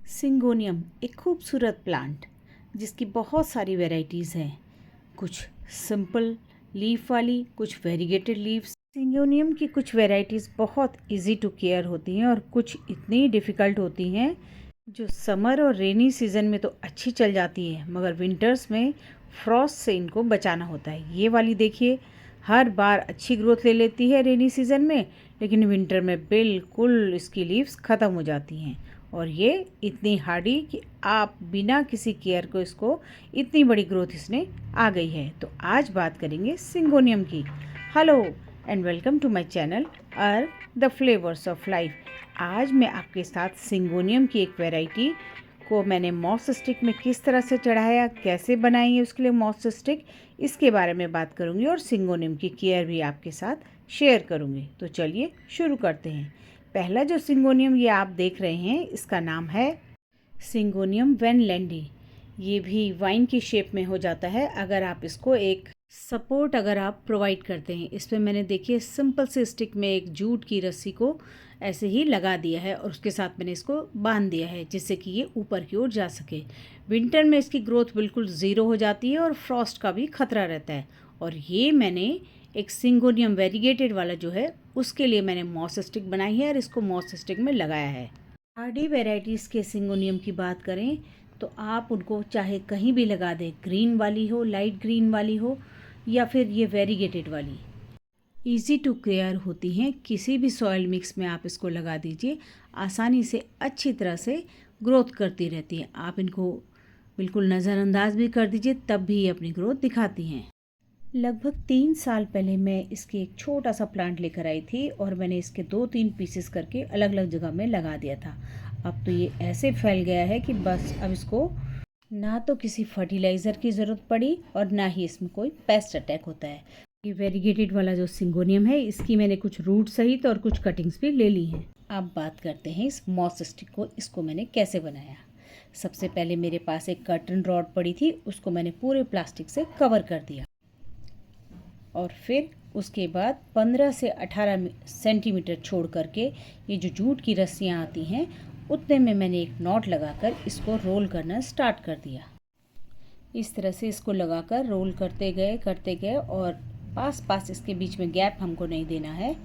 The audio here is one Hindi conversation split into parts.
सिंगोनियम एक खूबसूरत प्लांट जिसकी बहुत सारी वैरायटीज़ हैं। कुछ सिंपल लीफ वाली, कुछ वेरीगेटेड लीव्स। सिंगोनियम की कुछ वैरायटीज़ बहुत इजी टू केयर होती हैं और कुछ इतनी डिफ़िकल्ट होती हैं जो समर और रेनी सीज़न में तो अच्छी चल जाती है, मगर विंटर्स में फ्रॉस्ट से इनको बचाना होता है। ये वाली देखिए, हर बार अच्छी ग्रोथ ले लेती है रेनी सीज़न में, लेकिन विंटर में बिल्कुल इसकी लीव्स ख़त्म हो जाती हैं। और ये इतनी हार्डी कि आप बिना किसी केयर को इसको इतनी बड़ी ग्रोथ इसने आ गई है। तो आज बात करेंगे सिंगोनियम की। Hello and welcome to my channel the flavours of life. आज मैं आपके साथ सिंगोनियम की एक वैरायटी को मैंने मॉस स्टिक में किस तरह से चढ़ाया, कैसे बनाई है उसके लिए मॉस स्टिक, इसके बारे में बात करूंगी और सिंगोनियम की केयर भी आपके साथ शेयर करूंगी। तो चलिए शुरू करते हैं। पहला जो सिंगोनियम ये आप देख रहे हैं, इसका नाम है सिंगोनियम वेनलैंडी। ये भी वाइन की शेप में हो जाता है अगर आप इसको एक सपोर्ट अगर आप प्रोवाइड करते हैं। इस पर मैंने देखिए सिंपल से स्टिक में एक जूट की रस्सी को ऐसे ही लगा दिया है और उसके साथ मैंने इसको बांध दिया है जिससे कि ये ऊपर की ओर जा सके। विंटर में इसकी ग्रोथ बिल्कुल ज़ीरो हो जाती है और फ्रॉस्ट का भी खतरा रहता है। और ये मैंने एक सिंगोनियम वेरीगेटेड वाला जो है उसके लिए मैंने मॉस स्टिक बनाई है और इसको मॉस स्टिक में लगाया है। हार्डी वेराइटीज़ के सिंगोनियम की बात करें तो आप उनको चाहे कहीं भी लगा दें, ग्रीन वाली हो, लाइट ग्रीन वाली हो या फिर ये वेरीगेटेड वाली, ईजी टू केयर होती हैं। किसी भी सॉइल मिक्स में आप इसको लगा दीजिए, आसानी से अच्छी तरह से ग्रोथ करती रहती हैं। आप इनको बिल्कुल नज़रअंदाज भी कर दीजिए तब भी ये अपनी ग्रोथ दिखाती हैं। लगभग 3 साल पहले मैं इसके एक छोटा सा प्लांट लेकर आई थी और मैंने इसके 2-3 पीसेस करके अलग अलग जगह में लगा दिया था। अब तो ये ऐसे फैल गया है कि बस अब इसको ना तो किसी फर्टिलाइज़र की ज़रूरत पड़ी और ना ही इसमें कोई पेस्ट अटैक होता है। ये वेरीगेटेड वाला जो सिंगोनियम है, इसकी मैंने कुछ रूट सहित और कुछ कटिंग्स भी ले ली हैं। अब बात करते हैं इस मॉस स्टिक को, इसको मैंने कैसे बनाया। सबसे पहले मेरे पास एक कर्टन रॉड पड़ी थी, उसको मैंने पूरे प्लास्टिक से कवर कर दिया और फिर उसके बाद 15 से 18 सेंटीमीटर छोड़ करके ये जो जूट की रस्सियाँ आती हैं उतने में मैंने एक नॉट लगाकर इसको रोल करना स्टार्ट कर दिया। इस तरह से इसको लगाकर रोल करते गए और पास पास इसके बीच में गैप हमको नहीं देना है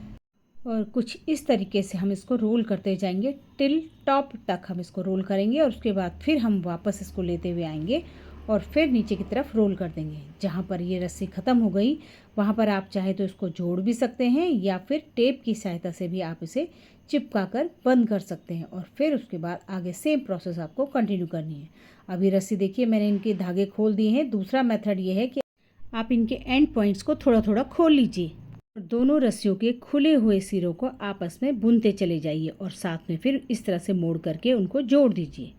और कुछ इस तरीके से हम इसको रोल करते जाएंगे टिल टॉप तक हम इसको रोल करेंगे और उसके बाद फिर हम वापस इसको लेते हुए आएंगे और फिर नीचे की तरफ रोल कर देंगे। जहाँ पर ये रस्सी ख़त्म हो गई वहाँ पर आप चाहे तो इसको जोड़ भी सकते हैं या फिर टेप की सहायता से भी आप इसे चिपका कर बंद कर सकते हैं और फिर उसके बाद आगे सेम प्रोसेस आपको कंटिन्यू करनी है। अभी रस्सी देखिए मैंने इनके धागे खोल दिए हैं। दूसरा मेथड ये है कि आप इनके एंड पॉइंट्स को थोड़ा थोड़ा खोल लीजिए और दोनों रस्सियों के खुले हुए सिरों को आपस में बुनते चले जाइए और साथ में फिर इस तरह से मोड़ करके उनको जोड़ दीजिए।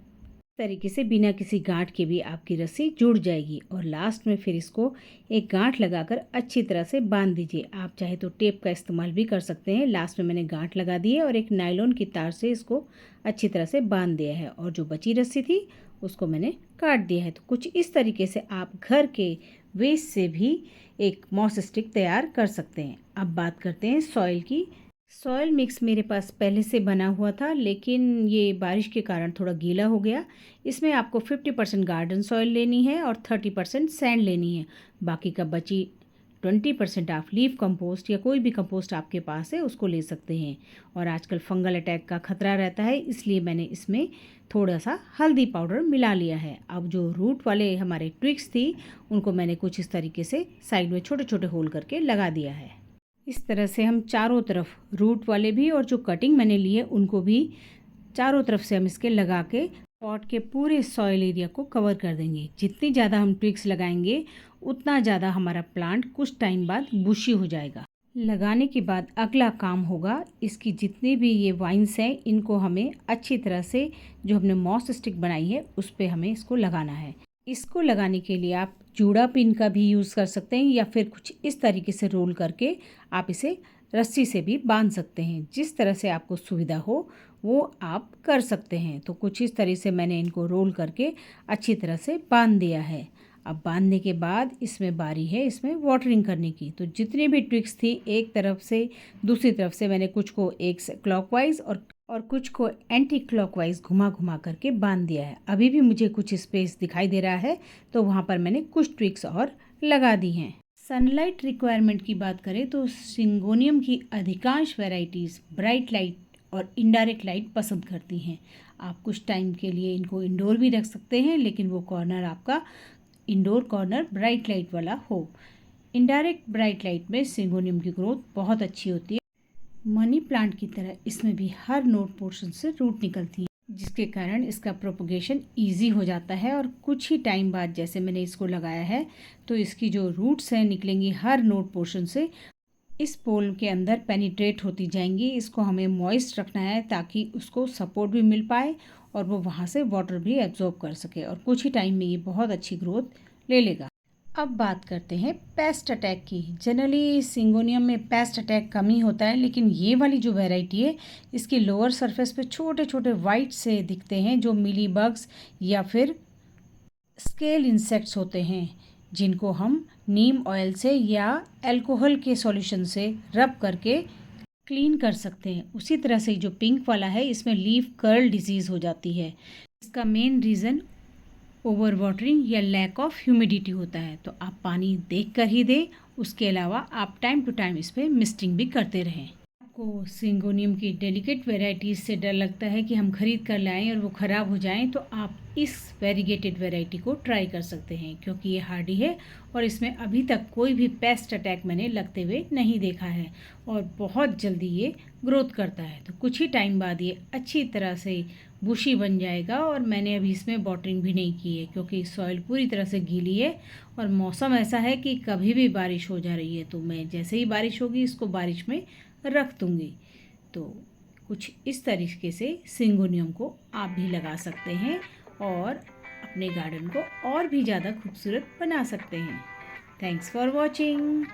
तरीके से बिना किसी गांठ के भी आपकी रस्सी जुड़ जाएगी और लास्ट में फिर इसको एक गांठ लगाकर अच्छी तरह से बांध दीजिए। आप चाहे तो टेप का इस्तेमाल भी कर सकते हैं। लास्ट में मैंने गांठ लगा दी है और एक नायलॉन की तार से इसको अच्छी तरह से बांध दिया है और जो बची रस्सी थी उसको मैंने काट दिया है। तो कुछ इस तरीके से आप घर के वेस्ट से भी एक मॉस स्टिक तैयार कर सकते हैं। अब बात करते हैं सॉइल की। सॉइल मिक्स मेरे पास पहले से बना हुआ था लेकिन ये बारिश के कारण थोड़ा गीला हो गया। इसमें आपको 50% गार्डन सॉइल लेनी है और 30% सैंड लेनी है। बाकी का बची 20% आप लीफ कंपोस्ट या कोई भी कंपोस्ट आपके पास है उसको ले सकते हैं। और आजकल फंगल अटैक का खतरा रहता है, इसलिए मैंने इसमें थोड़ा सा हल्दी पाउडर मिला लिया है। अब जो रूट वाले हमारे ट्विक्स थी उनको मैंने कुछ इस तरीके से साइड में छोटे छोटे होल करके लगा दिया है। इस तरह से हम चारों तरफ रूट वाले भी और जो कटिंग मैंने ली है उनको भी चारों तरफ से हम इसके लगा के पॉट के पूरे सॉइल एरिया को कवर कर देंगे। जितनी ज़्यादा हम ट्विक्स लगाएंगे उतना ज़्यादा हमारा प्लांट कुछ टाइम बाद बुशी हो जाएगा। लगाने के बाद अगला काम होगा इसकी जितनी भी ये वाइन्स हैं इनको हमें अच्छी तरह से जो हमने मॉस स्टिक बनाई है उस पर हमें इसको लगाना है। इसको लगाने के लिए आप जूड़ा पिन का भी यूज़ कर सकते हैं या फिर कुछ इस तरीके से रोल करके आप इसे रस्सी से भी बांध सकते हैं। जिस तरह से आपको सुविधा हो वो आप कर सकते हैं। तो कुछ इस तरह से मैंने इनको रोल करके अच्छी तरह से बांध दिया है। अब बांधने के बाद इसमें बारी है इसमें वाटरिंग करने की। तो जितनी भी ट्विक्स थी एक तरफ से दूसरी तरफ से मैंने कुछ को एक क्लॉकवाइज और और कुछ को एंटी क्लॉकवाइज घुमा घुमा करके बांध दिया है। अभी भी मुझे कुछ स्पेस दिखाई दे रहा है, तो वहाँ पर मैंने कुछ ट्विक्स और लगा दी हैं। सनलाइट रिक्वायरमेंट की बात करें तो सिंगोनियम की अधिकांश वैरायटीज़ ब्राइट लाइट और इनडायरेक्ट लाइट पसंद करती हैं। आप कुछ टाइम के लिए इनको इंडोर भी रख सकते हैं, लेकिन वो कॉर्नर आपका इंडोर कॉर्नर ब्राइट लाइट वाला हो। इनडायरेक्ट ब्राइट लाइट में सिंगोनियम की ग्रोथ बहुत अच्छी होती है। मनी प्लांट की तरह इसमें भी हर नोड पोर्शन से रूट निकलती है, जिसके कारण इसका प्रोपगेशन ईजी हो जाता है और कुछ ही टाइम बाद जैसे मैंने इसको लगाया है तो इसकी जो रूट्स हैं निकलेंगी हर नोड पोर्शन से, इस पोल के अंदर पेनिट्रेट होती जाएंगी। इसको हमें मॉइस्ट रखना है ताकि उसको सपोर्ट भी मिल पाए और वो वहाँ से वाटर भी एब्जॉर्ब कर सके, और कुछ ही टाइम में ये बहुत अच्छी ग्रोथ ले लेगा। अब बात करते हैं पेस्ट अटैक की। जनरली सिंगोनियम में पेस्ट अटैक कम ही होता है, लेकिन ये वाली जो वैरायटी है इसकी लोअर सरफेस पे छोटे छोटे वाइट से दिखते हैं जो मिली बग्स या फिर स्केल इंसेक्ट्स होते हैं, जिनको हम नीम ऑयल से या अल्कोहल के सॉल्यूशन से रब करके क्लीन कर सकते हैं। उसी तरह से जो पिंक वाला है इसमें लीफ कर्ल डिजीज़ हो जाती है। इसका मेन रीज़न ओवर वाटरिंग या लैक ऑफ ह्यूमिडिटी होता है, तो आप पानी देख कर ही दें। उसके अलावा आप टाइम टू टाइम इस पर मिस्टिंग भी करते रहें। आपको सिंगोनियम की डेलिकेट वेराइटीज़ से डर लगता है कि हम खरीद कर लाएं और वो ख़राब हो जाएं, तो आप इस वेरीगेटेड वैरायटी को ट्राई कर सकते हैं, क्योंकि ये हार्डी है और इसमें अभी तक कोई भी पेस्ट अटैक मैंने लगते हुए नहीं देखा है और बहुत जल्दी ये ग्रोथ करता है। तो कुछ ही टाइम बाद ये अच्छी तरह से बुशी बन जाएगा। और मैंने अभी इसमें वाटरिंग भी नहीं की है क्योंकि सॉइल पूरी तरह से गीली है और मौसम ऐसा है कि कभी भी बारिश हो जा रही है, तो मैं जैसे ही बारिश होगी इसको बारिश में रख दूँगी। तो कुछ इस तरीके से सिंगोनियम को आप भी लगा सकते हैं और अपने गार्डन को और भी ज़्यादा खूबसूरत बना सकते हैं। Thanks for watching.